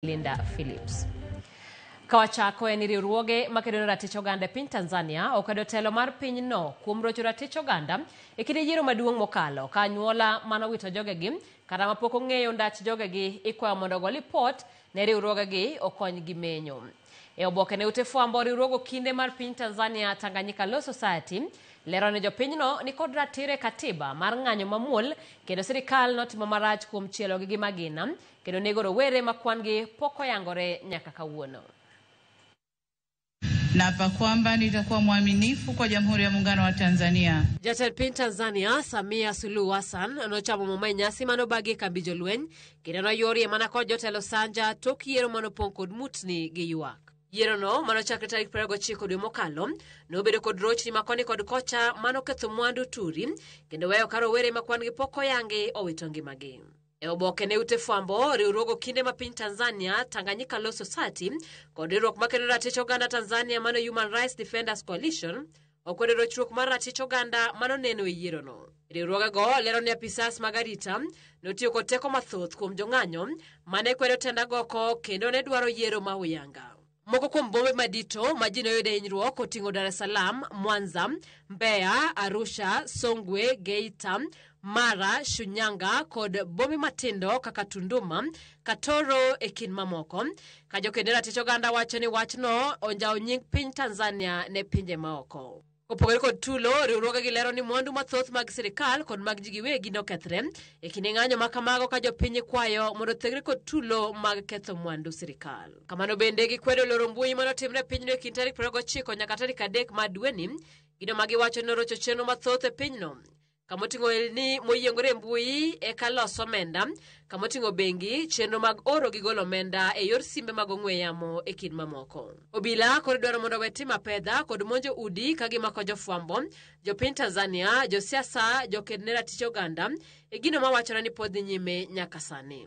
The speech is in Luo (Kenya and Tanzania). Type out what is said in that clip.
Linda Phillips. Kawachako en riwruoge makedo ratich oganda piny Tanzania okwedo telo mar piny no kuom rocho ratich oganda e kinde yiero maduong' mokalo ka anyuola manowito jogegi kata mapok ong'eyo ndach jogegi ikwayo mondo ogol lipot ne riwruogegi okony gi menyo. E oboke ne ute fwambo riwruogo kinde mar piny Tanzania Tanganyika Law Society lero ne jopinyno ni kod ratire katiba mar ng'anyo mamuol kendo sirikal notimo marach kuom chielogi gi magina kendo nego rowere makwangi pok oyangore nyaka kawuono. Naapa kwamba nitakuwa mwaminifu kwa Jamhuri ya Muungano wa Tanzania. Jatend piny Tanzania Samia Suluhu Hassan nochamo muma nyasi manobagi kambi jolweny kendo noyori mana kod jotelo sanja tok yiero manopong' kod mutni gi ywak. Yiero no manochakre tarik 29 dwe mokalo nobedo kod rochni makoni kod kocha manoketho mwandu turi kendo weyo ka rowere makwangi pok oyangi owito ngimagi. E oboke ne ute fwambo riwruogo kinde ma piny Tanzania Tanganyika Law Society kod riwruok makedo ratich oganda Tanzania mano Human Rights Defenders Coalition okwedo rochruok mar ratich oganda manoneno e yiero no. Riwruogego lero ni apisas mag arita notiyo kod teko mathoth kuom jong'anyo mane kwedo tenda goko kendo ne dwaro yiero ma uyanga. Moko kuom bombe madito ma ji noyude hinyruok oting'o Dar es Salaam, Mwanza, Mbeya, Arusha, Songwe, Geita, Mara, Shinyanga kod bombe matindo kaka Tunduma, Katoro e kind mamoko. Ka jokende ratich oganda wacho ni wachno onjao nying piny Tanzania ne pinje maoko. Kopogore kod tulo, riwruogegi lero ni mwandu mathoth mag sirikal kod mag ji giwegi nokethre e kinde ng'anyo ma kamago ka jopiny kwayo mondo thegre kod tulo mag ketho mwandu sirikal. Kamano bende gikwedo loro mbui manotimre pinyno e kind tarik 29 nyaka tarik 3 ma dweni, gino ma giwacho ni orocho chenro mathoth e pinyno. Kamoting'o ni moyiengore mbui e kaloso omenda, kamoting'o bengi, chenro mag oro gi golo omenda e yor simbe mag ong'we yamo e kind mamoko. Obila koro dwaro mondo we tim apedha kod monjo udi ka gimako jofwambo, jopiny Tanzania, josiasa, jokedne ratich oganda e gino mawachore ni pod dhi nyime nyaka sani.